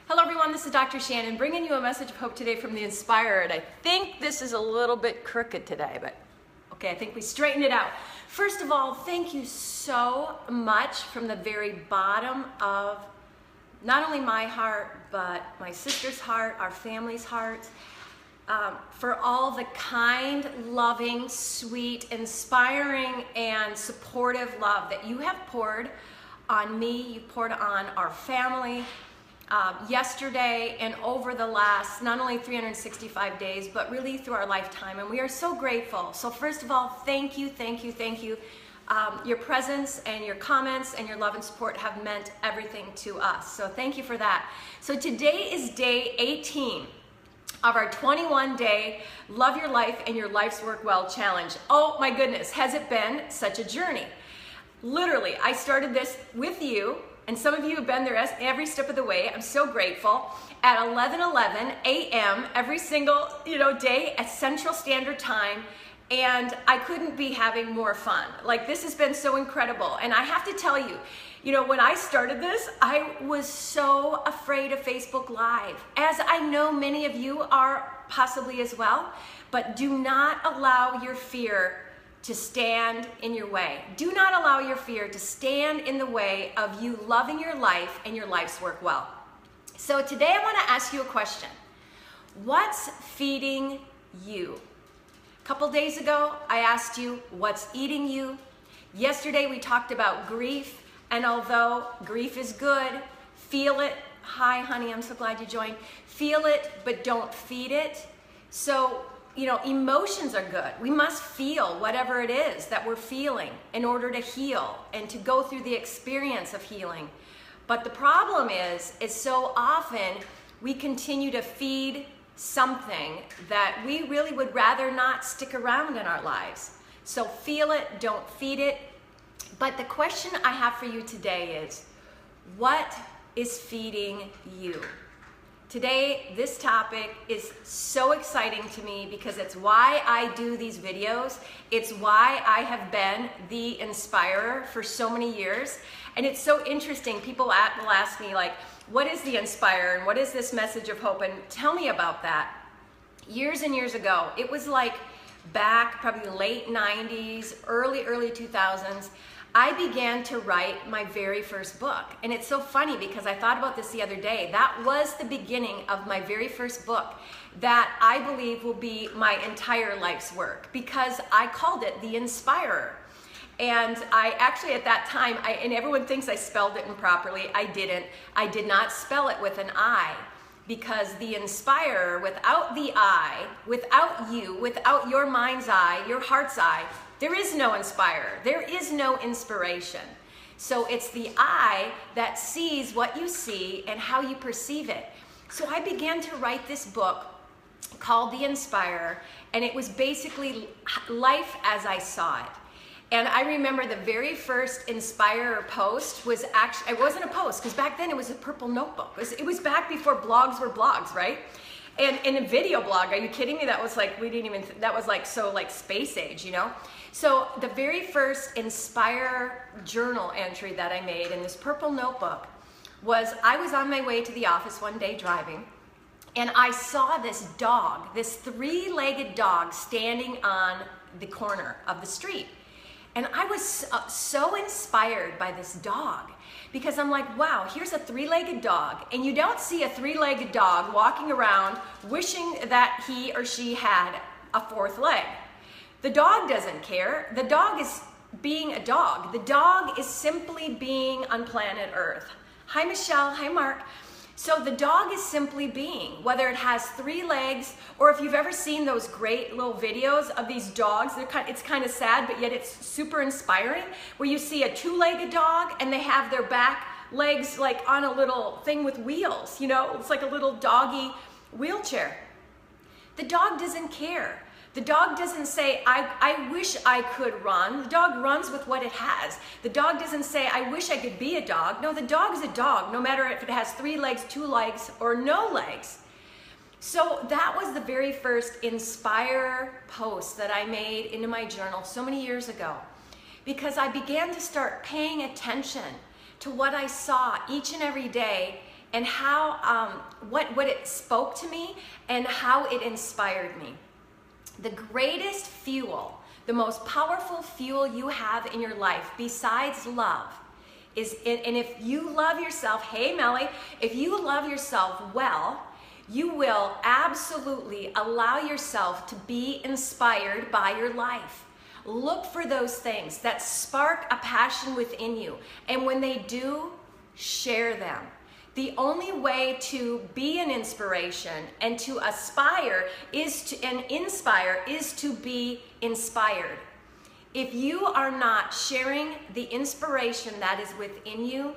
Hello everyone, this is Dr. Shannon bringing you a message of hope today from the Inspired. I think this is a little bit crooked today, but okay, I think we straightened it out. First of all, thank you so much from the very bottom of not only my heart, but my sister's heart, our family's heart, for all the kind, loving, sweet, inspiring, and supportive love that you have poured on me, you poured on our family, yesterday and over the last not only 365 days, but really through our lifetime. And we are so grateful. So first of all, thank you, thank you, thank you. Your presence and your comments and your love and support have meant everything to us. So thank you for that. So today is day 18 of our 21-day Love Your Life and Your Life's Work Well challenge. Oh my goodness, has it been such a journey? Literally, I started this with you, and some of you have been there every step of the way. I'm so grateful. At 11:11 a.m. every single day at Central Standard Time, and I couldn't be having more fun. Like, this has been so incredible. And I have to tell you, when I started this, I was so afraid of Facebook Live, as I know many of you are possibly as well. But do not allow your fear to stand in your way. Do not allow your fear to stand in the way of you loving your life and your life's work well. So today I want to ask you a question. What's feeding you? A couple days ago, I asked you, what's eating you? Yesterday we talked about grief, and although grief is good, feel it. Hi honey, I'm so glad you joined. Feel it, but don't feed it. So emotions are good. We must feel whatever it is that we're feeling in order to heal and to go through the experience of healing. But the problem is so often we continue to feed something that we really would rather not stick around in our lives. So feel it, don't feed it. But the question I have for you today is, what is feeding you? Today, this topic is so exciting to me because it's why I do these videos. It's why I have been the inspirer for so many years. And it's so interesting. People will ask me, like, what is the Inspirer and what is this message of hope? And tell me about that. Years and years ago, it was like back probably late 90s, early 2000s, I began to write my very first book. And it's so funny because I thought about this the other day. That was the beginning of my very first book that I believe will be my entire life's work, because I called it The Inspirer. And I actually at that time, and everyone thinks I spelled it improperly. I didn't. I did not spell it with an I, because the Inspirer, without the I, without you, without your mind's eye, your heart's eye, there is no inspirer. There is no inspiration. So it's the I that sees what you see and how you perceive it. So I began to write this book called The Inspirer, and it was basically life as I saw it. And I remember the very first Inspirer post was actually, it wasn't a post, because back then it was a purple notebook. It was back before blogs were blogs, right? And in a video blog, are you kidding me? That was like, that was like so like space age, So the very first Inspire journal entry that I made in this purple notebook was, I was on my way to the office one day driving, and I saw this dog, this three-legged dog standing on the corner of the street. And I was so inspired by this dog, because I'm like, wow, here's a three-legged dog, and you don't see a three-legged dog walking around wishing that he or she had a fourth leg. The dog doesn't care. The dog is being a dog. The dog is simply being on planet Earth. Hi, Michelle. Hi, Mark. So the dog is simply being, whether it has three legs, or if you've ever seen those great little videos of these dogs, it's kind of sad, but yet it's super inspiring, where you see a two-legged dog and they have their back legs like on a little thing with wheels, it's like a little doggy wheelchair. The dog doesn't care. The dog doesn't say, I wish I could run. The dog runs with what it has. The dog doesn't say, I wish I could be a dog. No, the dog is a dog, no matter if it has three legs, two legs, or no legs. So that was the very first Inspire post that I made into my journal so many years ago, because I began to start paying attention to what I saw each and every day and how, what it spoke to me and how it inspired me. The greatest fuel, the most powerful fuel you have in your life besides love is, and if you love yourself, hey Melly, if you love yourself well, you will absolutely allow yourself to be inspired by your life. Look for those things that spark a passion within you, and when they do, share them. The only way to be an inspiration and to aspire is to, and inspire is to be inspired. If you are not sharing the inspiration that is within you,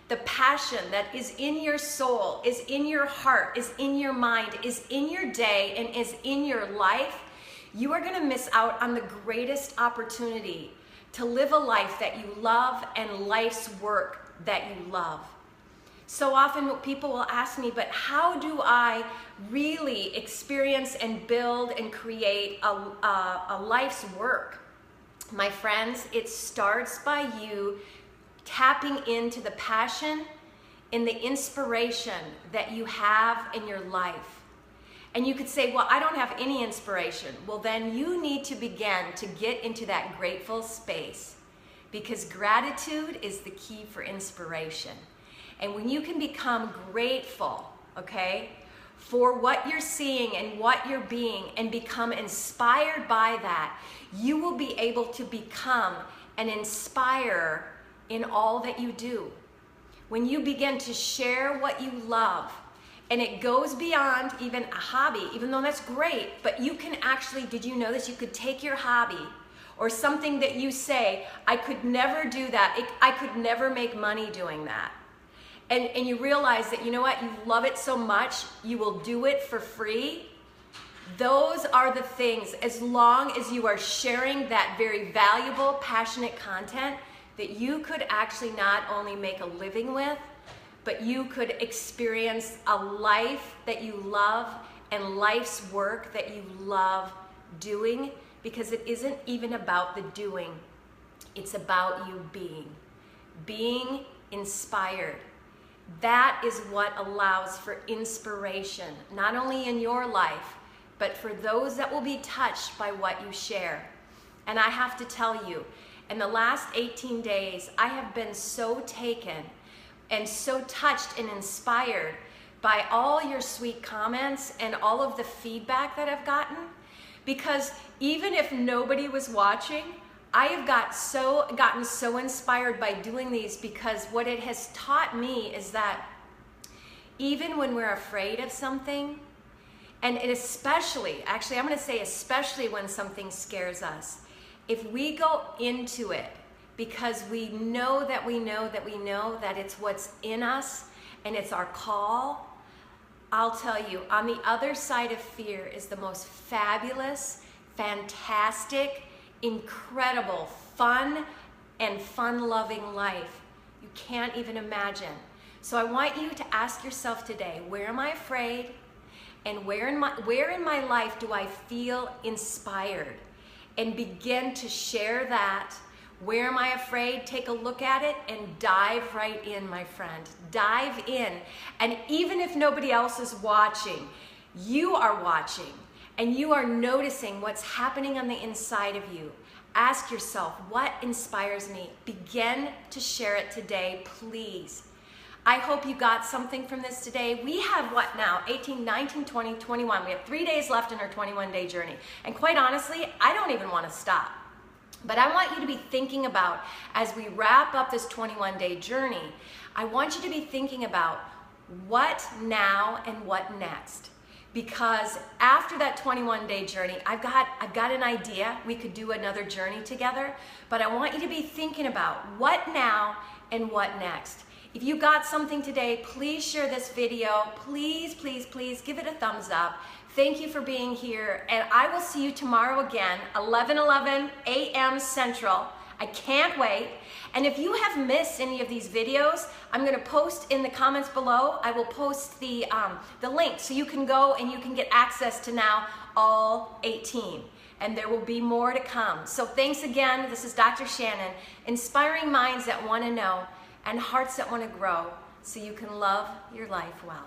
the passion that is in your soul, is in your heart, is in your mind, is in your day, and is in your life, you are going to miss out on the greatest opportunity to live a life that you love and life's work that you love. So often people will ask me, but how do I really experience and build and create a life's work? My friends, it starts by you tapping into the passion and the inspiration that you have in your life. And you could say, well, I don't have any inspiration. Well, then you need to begin to get into that grateful space, because gratitude is the key for inspiration. And when you can become grateful, okay, for what you're seeing and what you're being, and become inspired by that, you will be able to become an inspirer in all that you do. When you begin to share what you love, and it goes beyond even a hobby, even though that's great, but you can actually, did you know this? You could take your hobby or something that you say, I could never do that. I could never make money doing that. And you realize that, you know what, you love it so much, you will do it for free. Those are the things, as long as you are sharing that very valuable, passionate content that you could actually not only make a living with, but you could experience a life that you love and life's work that you love doing, because it isn't even about the doing. It's about you being inspired. That is what allows for inspiration, not only in your life, but for those that will be touched by what you share. And I have to tell you, in the last 18 days, I have been so taken and so touched and inspired by all your sweet comments and all of the feedback that I've gotten, because even if nobody was watching, I have gotten so inspired by doing these, because what it has taught me is that even when we're afraid of something, and especially, actually I'm going to say especially when something scares us, if we go into it because we know that it's what's in us and it's our call, I'll tell you, on the other side of fear is the most fabulous, fantastic, incredible, fun, and fun-loving life you can't even imagine. So I want you to ask yourself today, where am I afraid? And where in my life do I feel inspired? And begin to share that. Where am I afraid? Take a look at it and dive right in, my friend. Dive in. And even if nobody else is watching, you are watching. And you are noticing what's happening on the inside of you. Ask yourself, what inspires me? Begin to share it today, please. I hope you got something from this today. We have what now? 18, 19, 20, 21. We have 3 days left in our 21-day journey. And quite honestly, I don't even want to stop. But I want you to be thinking about, as we wrap up this 21-day journey, I want you to be thinking about what now and what next. Because after that 21-day journey, I've got an idea. We could do another journey together, but I want you to be thinking about what now and what next. If you got something today, please share this video. Please, please, please give it a thumbs up. Thank you for being here, and I will see you tomorrow again, 11:11 a.m. Central. I can't wait. And if you have missed any of these videos, I'm going to post in the comments below. I will post the link so you can go and you can get access to now all 18. And there will be more to come. So thanks again. This is Dr. Shannon, inspiring minds that want to know and hearts that want to grow. so you can love your life well.